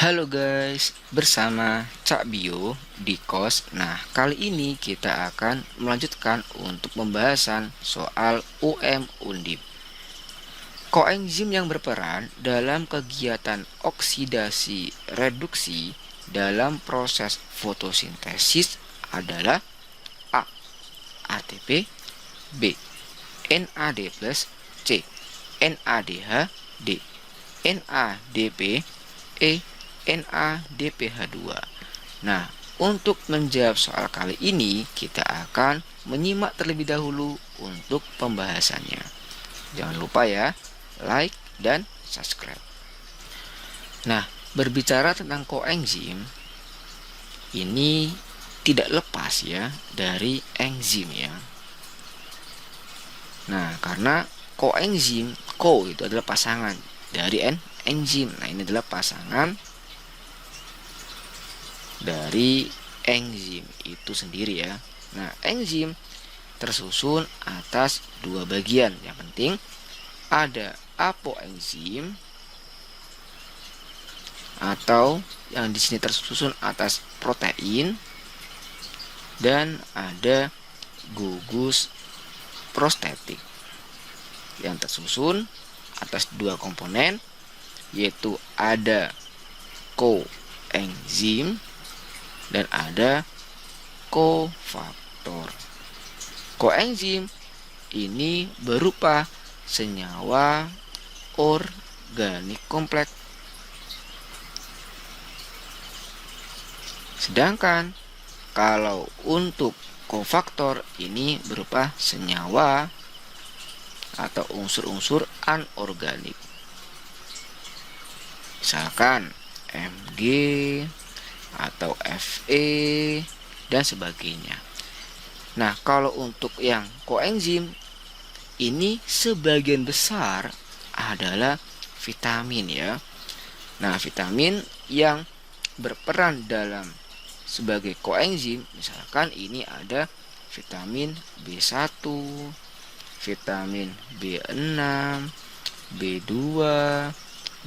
Halo guys, bersama Cak Bio di KOS. Nah, kali ini kita akan melanjutkan untuk pembahasan soal UM Undip. Koenzim yang berperan dalam kegiatan oksidasi reduksi dalam proses fotosintesis adalah A. ATP, B. NAD+, C. NADH, D. NADP, E. NADPH2. Nah, untuk menjawab soal kali ini, kita akan menyimak terlebih dahulu untuk pembahasannya. Jangan lupa ya, like dan subscribe. Nah, berbicara tentang koenzim, ini tidak lepas ya dari enzim ya. Nah, karena koenzim, ko itu adalah pasangan dari enzim. Nah, ini adalah pasangan dari enzim itu sendiri ya. Nah, enzim tersusun atas dua bagian. Yang penting ada apoenzim atau yang di sini tersusun atas protein, dan ada gugus prostetik yang tersusun atas dua komponen, yaitu ada koenzim dan ada kofaktor. Koenzim ini berupa senyawa organik kompleks. Sedangkan kalau untuk kofaktor ini berupa senyawa atau unsur-unsur anorganik. Misalkan Mg atau Fe dan sebagainya. Nah, kalau untuk yang koenzim ini sebagian besar adalah vitamin ya. Nah, vitamin yang berperan dalam sebagai koenzim, misalkan ini ada vitamin B1, vitamin B6, B2,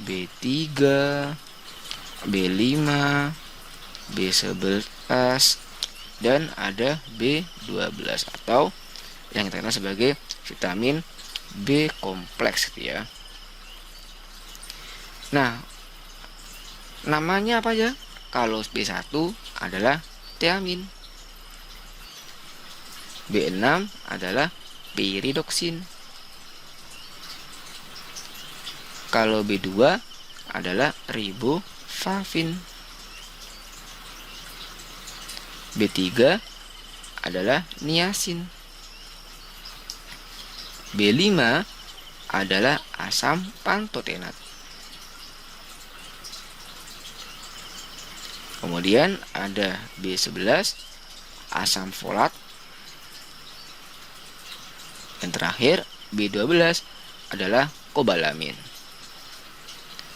B3, B5, B11, dan ada B12 atau yang kita kenal sebagai vitamin B kompleks gitu ya. Nah, namanya apa ya? Kalau B1 adalah tiamin, B6 adalah piridoksin, kalau B2 adalah riboflavin, B3 adalah niacin, B5 adalah asam pantotenat. Kemudian ada B11 asam folat. Dan terakhir B12 adalah kobalamin.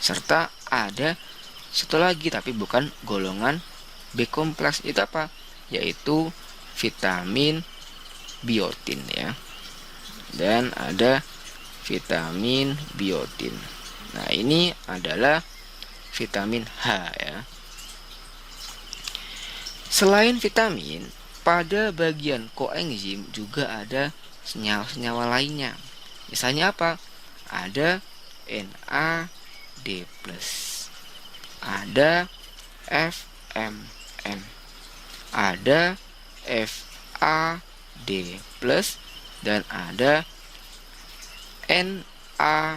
Serta ada satu lagi tapi bukan golongan B kompleks, itu apa? Yaitu vitamin biotin ya. Dan ada vitamin biotin. Nah, ini adalah vitamin H ya. Selain vitamin, pada bagian koenzim juga ada senyawa-senyawa lainnya. Misalnya apa? Ada NAD+, ada FMM, ada FAD+, dan ada NADP+.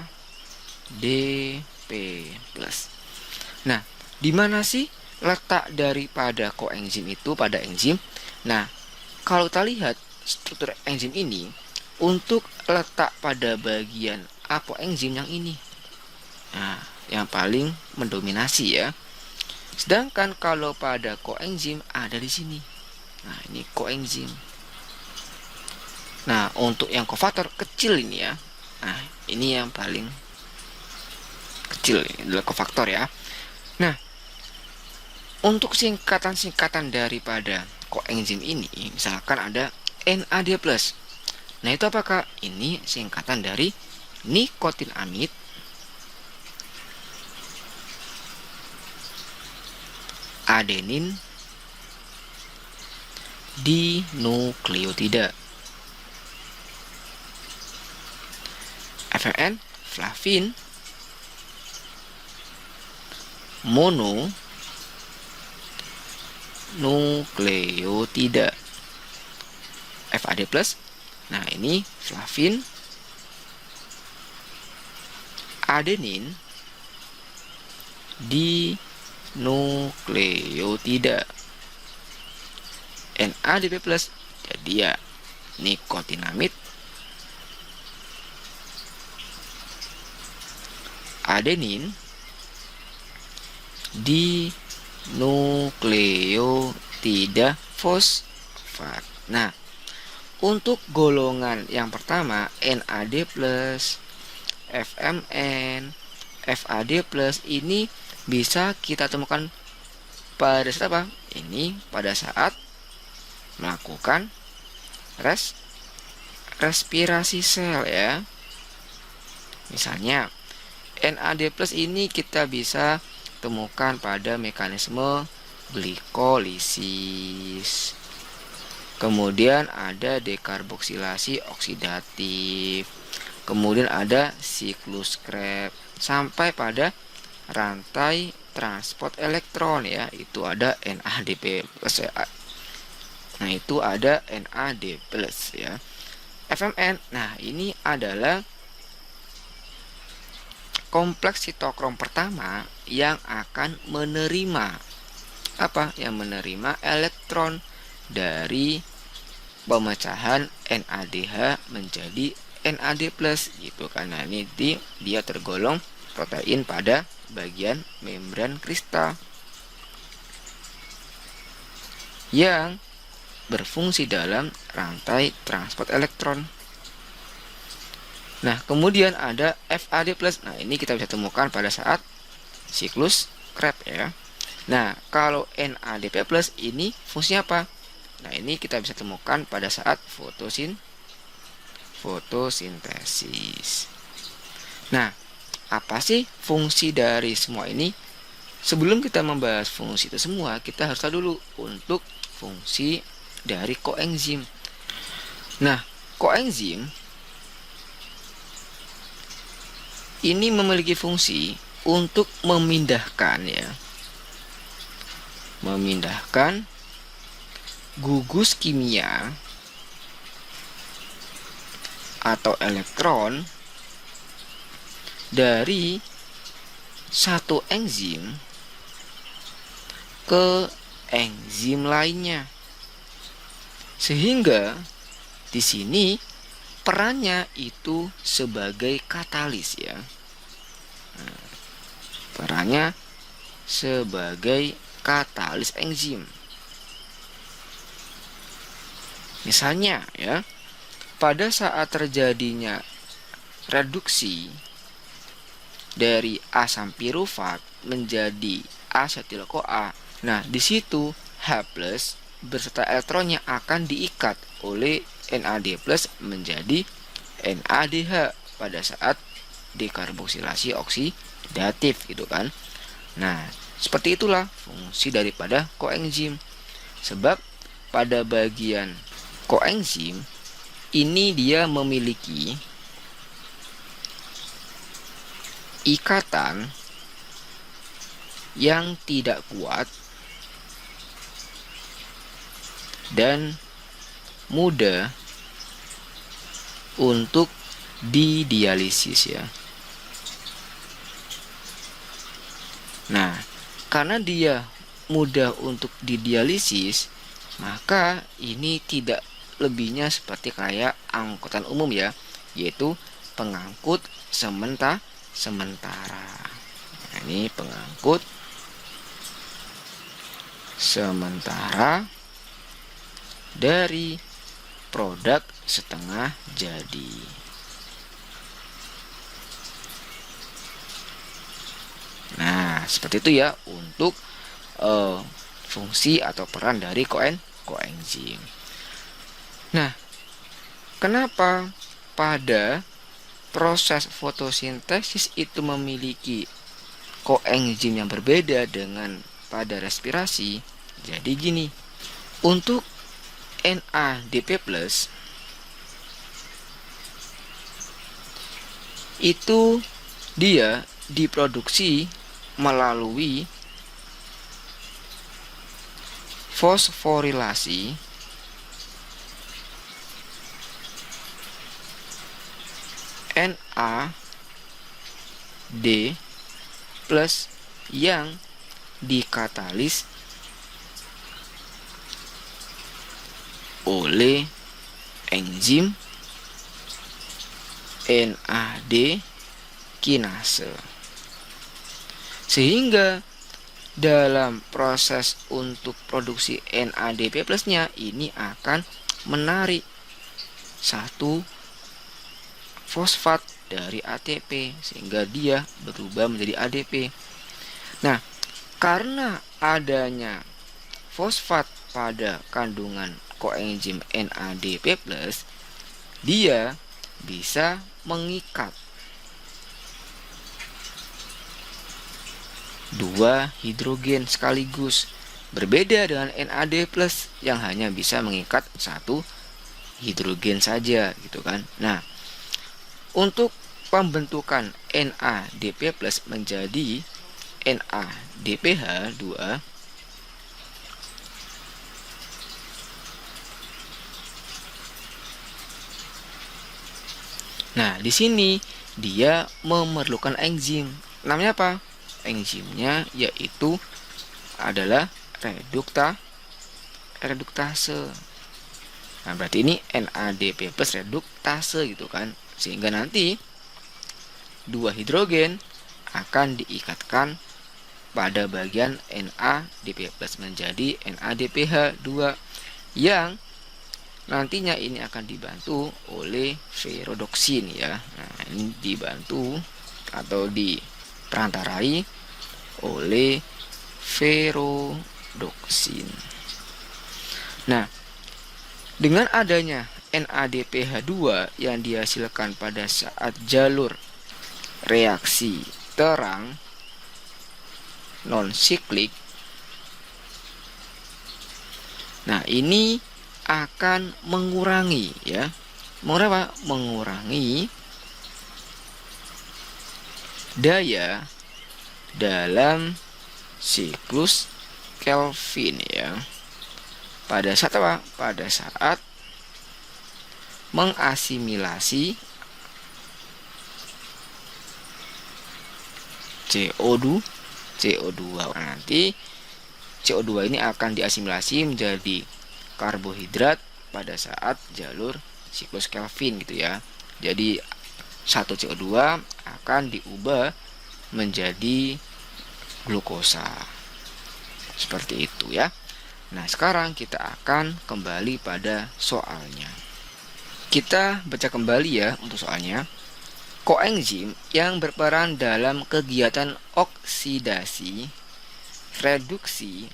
Nah, di mana sih letak daripada koenzim itu pada enzim? Nah, kalau kita lihat struktur enzim ini, untuk letak pada bagian apoenzim yang ini, nah, yang paling mendominasi ya. Sedangkan kalau pada koenzim ada di sini. Nah, ini koenzim. Nah, untuk yang kofaktor kecil ini ya. Nah, ini yang paling kecil, ini adalah kofaktor ya. Nah, untuk singkatan-singkatan daripada koenzim ini, misalkan ada NAD+. Nah, itu apakah? Ini singkatan dari nikotinamid adenin dinukleotida. FMN flavin mononukleotida. FAD+. Nah, ini flavin, adenin dinukleotida. NADP+. Jadi ya nikotinamid, adenin dinukleotida fosfat. Nah, untuk golongan yang pertama NAD+, FMN, FAD+, ini bisa kita temukan pada saat apa? Ini pada saat melakukan respirasi sel ya. Misalnya NAD+ ini kita bisa temukan pada mekanisme glikolisis. Kemudian ada dekarboksilasi oksidatif. Kemudian ada siklus Krebs sampai pada rantai transport elektron ya, itu ada NADP+. Nah, itu ada NAD+ ya. FMN. Nah, ini adalah kompleks sitokrom pertama yang akan menerima apa? Yang menerima elektron dari pemecahan NADH menjadi NAD+ gitu kan. Nah, ini dia tergolong protein pada bagian membran kristal yang berfungsi dalam rantai transport elektron. Nah, kemudian ada FAD+. Nah, ini kita bisa temukan pada saat siklus Krebs ya. Nah, kalau NADP+ ini fungsinya apa? Nah, ini kita bisa temukan pada saat fotosintesis. Nah, apa sih fungsi dari semua ini? Sebelum kita membahas fungsi itu semua, kita harus tahu dulu untuk fungsi dari koenzim. Nah, koenzim ini memiliki fungsi untuk memindahkan gugus kimia atau elektron dari satu enzim ke enzim lainnya. Sehingga di sini perannya itu sebagai katalis ya. Nah, perannya sebagai katalis enzim. Misalnya ya, pada saat terjadinya reduksi dari asam pirufat menjadi asetil-CoA. Nah, di situ H+ beserta elektronnya akan diikat oleh NAD+ menjadi NADH pada saat dekarboksilasi oksidatif gitu kan. Nah, seperti itulah fungsi daripada koenzim. Sebab pada bagian koenzim ini dia memiliki ikatan yang tidak kuat dan mudah untuk didialisis ya. Nah, karena dia mudah untuk didialisis, maka ini tidak lebihnya seperti kayak angkutan umum ya, yaitu pengangkut sementara. Nah, ini pengangkut sementara dari produk setengah jadi. Nah, seperti itu ya untuk fungsi atau peran dari koenzim. Nah, kenapa pada proses fotosintesis itu memiliki koenzim yang berbeda dengan pada respirasi. Jadi gini, untuk NADP+ itu dia diproduksi melalui fosforilasi NAD+ yang dikatalis oleh enzim NAD kinase. Sehingga dalam proses untuk produksi NADP+-nya ini akan menarik satu fosfat dari ATP sehingga dia berubah menjadi ADP. Nah, karena adanya fosfat pada kandungan koenzim NADP+, dia bisa mengikat dua hidrogen sekaligus. Berbeda dengan NAD+ yang hanya bisa mengikat satu hidrogen saja gitu kan. Nah, untuk pembentukan NADP+ menjadi NADPH2, nah di sini dia memerlukan enzim. Namanya apa? Enzimnya yaitu adalah reduktase. Nah, berarti ini NADP+ reduktase gitu kan. Sehingga nanti dua hidrogen akan diikatkan pada bagian NADP+ menjadi NADPH2 yang nantinya ini akan dibantu oleh ferrodoksin ya. Nah, ini dibantu atau diperantarai oleh ferrodoksin. Nah, dengan adanya NADPH2 yang dihasilkan pada saat jalur reaksi terang non-siklik, nah ini akan mengurangi ya. Mengurangi daya dalam siklus Kelvin ya. Pada saat apa? Pada saat mengasimilasi CO2. Nanti CO2 ini akan diasimilasi menjadi karbohidrat pada saat jalur siklus Kelvin gitu ya. Jadi satu CO2 akan diubah menjadi glukosa. Seperti itu ya. Nah, sekarang kita akan kembali pada soalnya. Kita baca kembali ya untuk soalnya. Koenzim yang berperan dalam kegiatan oksidasi, reduksi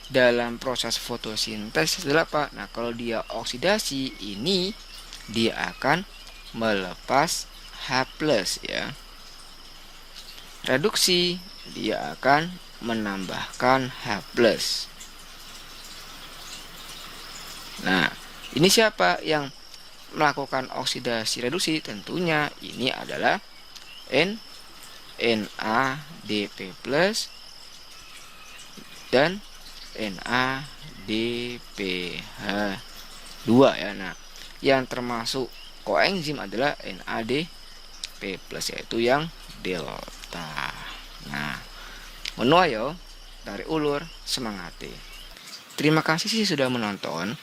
dalam proses fotosintesis adalah apa? Nah, kalau dia oksidasi ini dia akan melepas H+ ya. Reduksi dia akan menambahkan H+. Nah, ini siapa yang melakukan oksidasi reduksi? Tentunya ini adalah NADP+ dan NADPH2 ya. Nah, yang termasuk koenzim adalah NADP+ yaitu yang delta. Nah, menuayo dari ulur semangate. Terima kasih sih sudah menonton.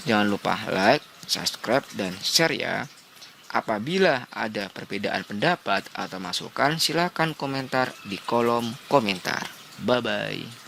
Jangan lupa like, subscribe, dan share ya. Apabila ada perbedaan pendapat atau masukan, silakan komentar di kolom komentar. Bye-bye.